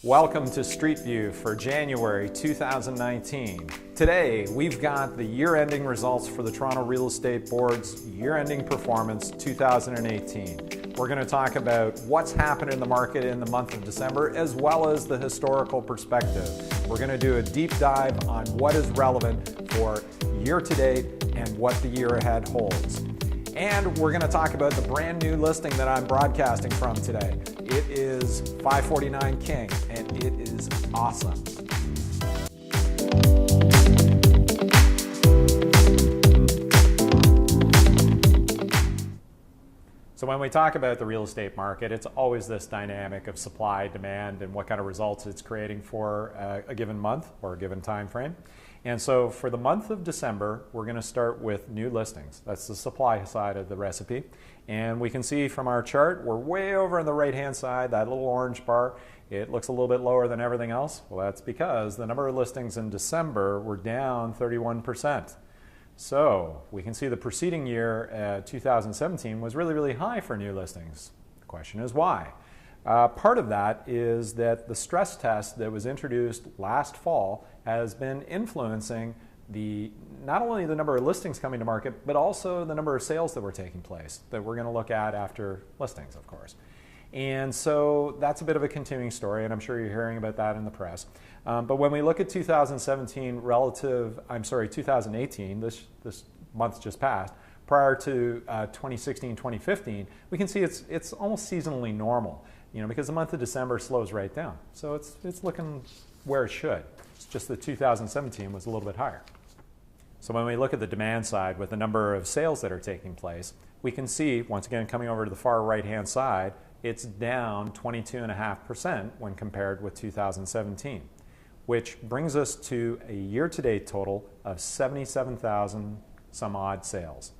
Welcome to Street View for January 2019. Today, we've got the year-ending results for the Toronto Real Estate Board's year-ending performance 2018. We're going to talk about what's happened in the market in the month of December, as well as the historical perspective. We're going to do a deep dive on what is relevant for year-to-date and what the year ahead holds. And we're going to talk about the brand new listing that I'm broadcasting from today. It is 549 King, and it is awesome. So when we talk about the real estate market, it's always this dynamic of supply, demand, and what kind of results it's creating for a given month or a given time frame. And so for the month of December, we're going to start with new listings. That's the supply side of the recipe. And we can see from our chart, we're way over on the right-hand side, that little orange bar. It looks a little bit lower than everything else. Well, that's because the number of listings in December were down 31%. So we can see the preceding year, 2017, was really, really high for new listings. The question is why? Part of that is that the stress test that was introduced last fall has been influencing not only the number of listings coming to market, but also the number of sales that were taking place that we're going to look at after listings, of course. And so that's a bit of a continuing story, and I'm sure you're hearing about that in the press. But when we look at 2018, this month just passed, prior to 2016, 2015, we can see it's almost seasonally normal, because the month of December slows right down. So it's looking where it should. It's just that 2017 was a little bit higher. So when we look at the demand side with the number of sales that are taking place, we can see, once again, coming over to the far right-hand side, it's down 22.5% when compared with 2017, which brings us to a year-to-date total of 77,000 some odd sales.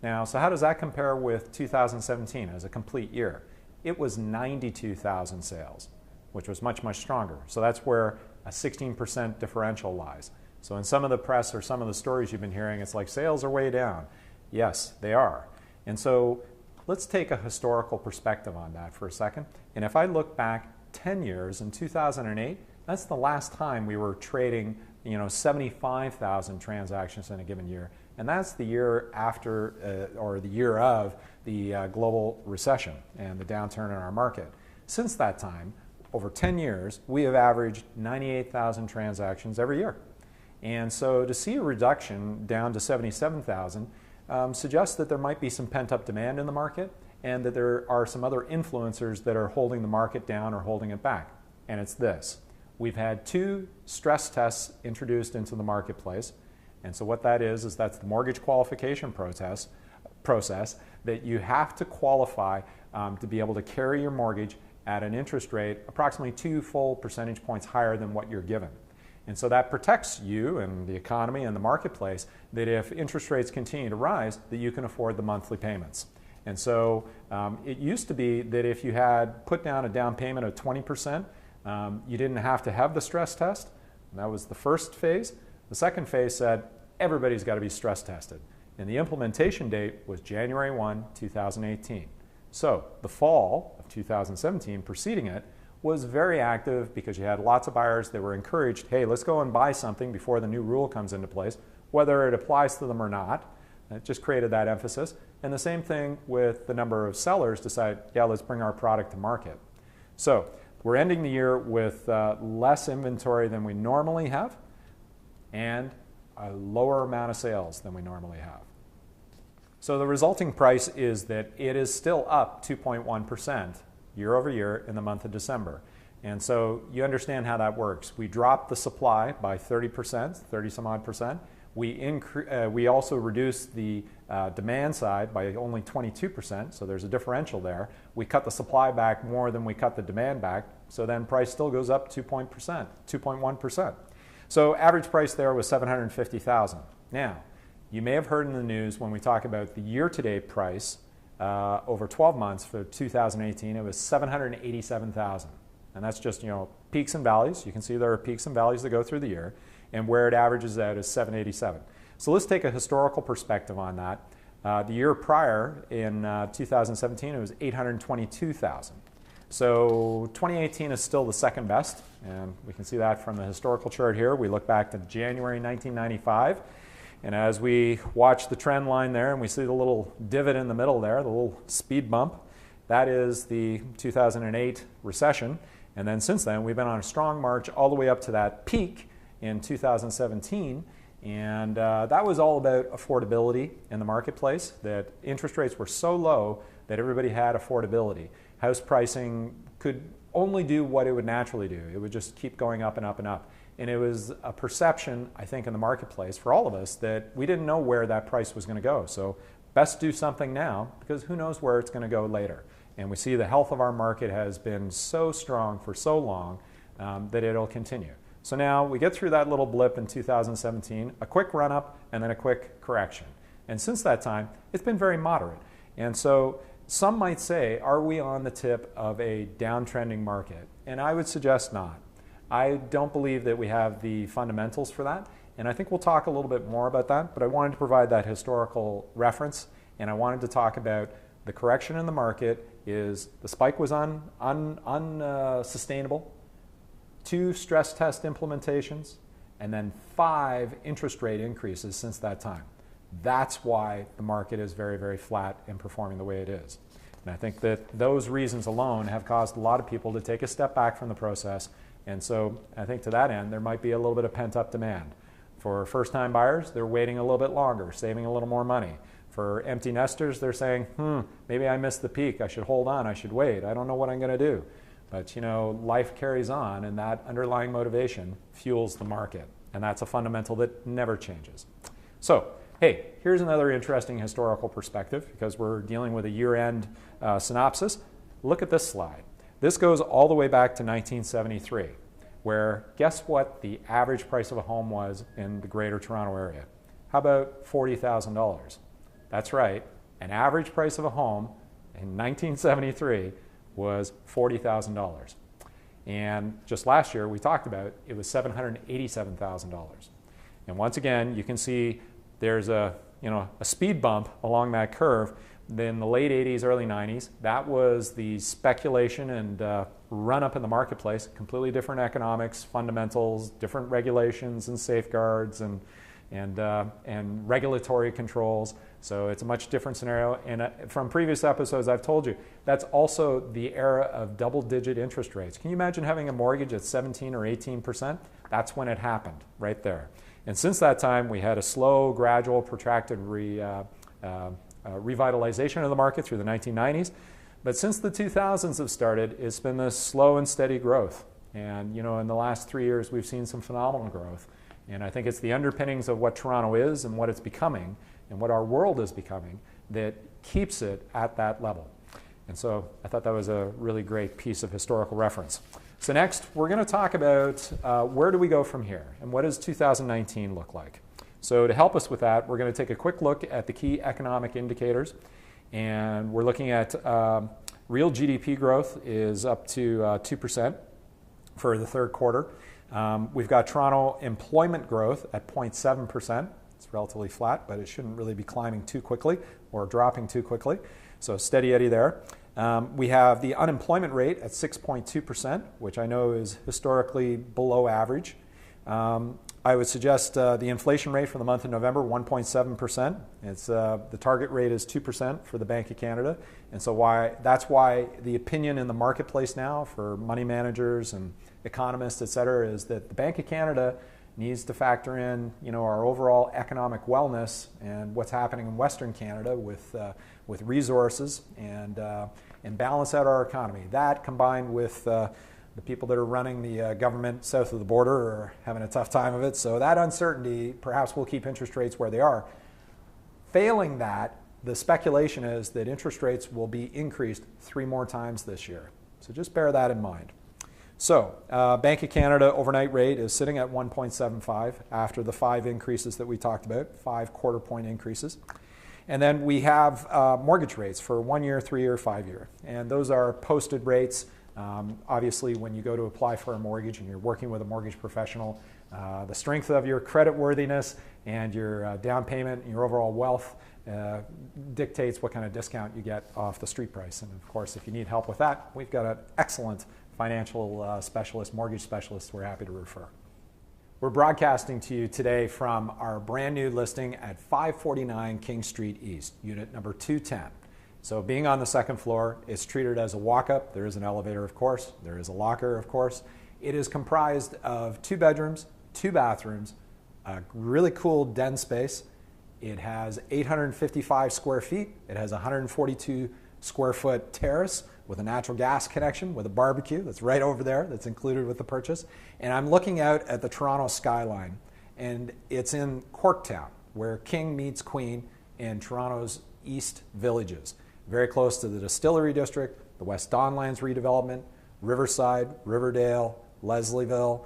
Now, so how does that compare with 2017 as a complete year? It was 92,000 sales, which was much, much stronger. So that's where a 16% differential lies. So in some of the press or some of the stories you've been hearing, it's like sales are way down. Yes, they are. And so let's take a historical perspective on that for a second. And if I look back 10 years, in 2008, that's the last time we were trading 75,000 transactions in a given year. And that's the year after, or the year of, the global recession and the downturn in our market. Since that time, over 10 years, we have averaged 98,000 transactions every year. And so to see a reduction down to 77,000 suggests that there might be some pent-up demand in the market and that there are some other influencers that are holding the market down or holding it back. And it's this. We've had 2 stress tests introduced into the marketplace. And so what that is that's the mortgage qualification process that you have to qualify to be able to carry your mortgage at an interest rate approximately 2 full percentage points higher than what you're given. And so that protects you and the economy and the marketplace that if interest rates continue to rise, that you can afford the monthly payments. And so it used to be that if you had put down a down payment of 20%, you didn't have to have the stress test. And that was the first phase. The second phase said everybody's got to be stress tested. And the implementation date was January 1, 2018. So the fall of 2017 preceding it was very active because you had lots of buyers that were encouraged, hey, let's go and buy something before the new rule comes into place, whether it applies to them or not. It just created that emphasis. And the same thing with the number of sellers decide, yeah, let's bring our product to market. So we're ending the year with less inventory than we normally have and a lower amount of sales than we normally have. So the resulting price is that it is still up 2.1% year over year in the month of December. And so you understand how that works. We dropped the supply by 30%, 30 some odd percent. We also reduced the demand side by only 22%, so there's a differential there. We cut the supply back more than we cut the demand back, so then price still goes up 2.1%. So average price there was $750,000. Now, you may have heard in the news when we talk about the year-to-date price over 12 months for 2018, it was $787,000. And that's just, peaks and valleys. You can see there are peaks and valleys that go through the year. And where it averages out is $787,000. So let's take a historical perspective on that. The year prior, in 2017, it was $822,000. So 2018 is still the second best, and we can see that from the historical chart here. We look back to January 1995, and as we watch the trend line there and we see the little divot in the middle there, the little speed bump, that is the 2008 recession. And then since then, we've been on a strong march all the way up to that peak in 2017. And that was all about affordability in the marketplace, that interest rates were so low that everybody had affordability. House pricing could only do what it would naturally do. It would just keep going up and up and up. And it was a perception, I think, in the marketplace for all of us that we didn't know where that price was going to go. So best do something now, because who knows where it's going to go later. And we see the health of our market has been so strong for so long that it'll continue. So now we get through that little blip in 2017, a quick run up and then a quick correction. And since that time, it's been very moderate. And so some might say, are we on the tip of a downtrending market? And I would suggest not. I don't believe that we have the fundamentals for that. And I think we'll talk a little bit more about that, but I wanted to provide that historical reference, and I wanted to talk about the correction in the market is the spike was unsustainable, 2 stress test implementations, and then 5 interest rate increases since that time. That's why the market is very, very flat and performing the way it is. And I think that those reasons alone have caused a lot of people to take a step back from the process. And so I think to that end, there might be a little bit of pent-up demand. For first-time buyers, they're waiting a little bit longer, saving a little more money. For empty nesters, they're saying, maybe I missed the peak. I should hold on. I should wait. I don't know what I'm going to do. But, you know, life carries on, and that underlying motivation fuels the market. And that's a fundamental that never changes. So, hey, here's another interesting historical perspective, because we're dealing with a year-end synopsis. Look at this slide. This goes all the way back to 1973, where guess what the average price of a home was in the Greater Toronto Area? How about $40,000? That's right, an average price of a home in 1973 was $40,000. And just last year, we talked about it was $787,000. And once again, you can see there's a speed bump along that curve. In the late 80s, early 90s, that was the speculation and run up in the marketplace. Completely different economics, fundamentals, different regulations and safeguards and regulatory controls. So it's a much different scenario. And from previous episodes, I've told you, that's also the era of double-digit interest rates. Can you imagine having a mortgage at 17 or 18%? That's when it happened, right there. And since that time, we had a slow, gradual, protracted revitalization of the market through the 1990s. But since the 2000s have started, it's been this slow and steady growth. And, you know, in the last 3 years, we've seen some phenomenal growth. And I think it's the underpinnings of what Toronto is and what it's becoming and what our world is becoming that keeps it at that level. And so I thought that was a really great piece of historical reference. So next, we're going to talk about where do we go from here and what does 2019 look like. So to help us with that, we're going to take a quick look at the key economic indicators. And we're looking at real GDP growth is up to 2% for the third quarter. We've got Toronto employment growth at 0.7%. It's relatively flat, but it shouldn't really be climbing too quickly or dropping too quickly. So steady Eddie there. We have the unemployment rate at 6.2%, which I know is historically below average. I would suggest the inflation rate for the month of November, 1.7%. It's the target rate is 2% for the Bank of Canada, and so that's why the opinion in the marketplace now for money managers and economists, et cetera, is that the Bank of Canada needs to factor in, you know, our overall economic wellness and what's happening in Western Canada with resources and balance out our economy. That combined with the people that are running the government south of the border are having a tough time of it. So that uncertainty perhaps will keep interest rates where they are. Failing that, the speculation is that interest rates will be increased 3 more times this year. So just bear that in mind. So Bank of Canada overnight rate is sitting at 1.75 after the 5 increases that we talked about, 5 quarter-point increases. And then we have mortgage rates for 1 year, 3 year, 5 year. And those are posted rates. Obviously, when you go to apply for a mortgage and you're working with a mortgage professional, the strength of your credit worthiness and your down payment and your overall wealth dictates what kind of discount you get off the street price. And of course, if you need help with that, we've got an excellent financial specialist, mortgage specialist we're happy to refer. We're broadcasting to you today from our brand new listing at 549 King Street East, unit number 210. So being on the second floor, it's treated as a walk-up. There is an elevator, of course. There is a locker, of course. It is comprised of 2 bedrooms, 2 bathrooms, a really cool den space. It has 855 square feet. It has a 142 square foot terrace with a natural gas connection with a barbecue that's right over there that's included with the purchase. And I'm looking out at the Toronto skyline, and it's in Corktown, where King meets Queen in Toronto's East Villages. Very close to the Distillery District, the West Don Lands redevelopment, Riverside, Riverdale, Leslieville.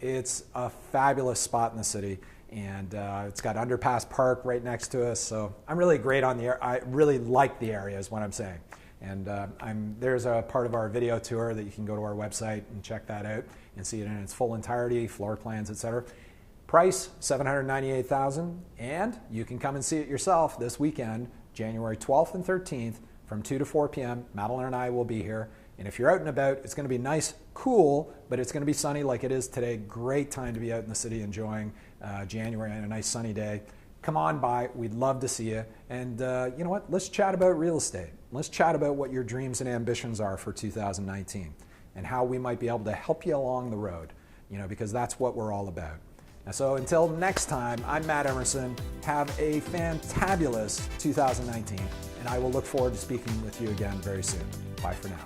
It's a fabulous spot in the city, and it's got Underpass Park right next to us. So I'm really great on the I really like the area is what I'm saying. And there's a part of our video tour that you can go to our website and check that out and see it in its full entirety, floor plans, etc. Price, $798,000, and you can come and see it yourself this weekend, January 12th and 13th from 2 to 4 p.m. Madeline and I will be here. And if you're out and about, it's going to be nice, cool, but it's going to be sunny like it is today. Great time to be out in the city enjoying January on a nice sunny day. Come on by. We'd love to see you. And you know what? Let's chat about real estate. Let's chat about what your dreams and ambitions are for 2019 and how we might be able to help you along the road, because that's what we're all about. And so until next time, I'm Matt Emerson. Have a fantabulous 2019, and I will look forward to speaking with you again very soon. Bye for now.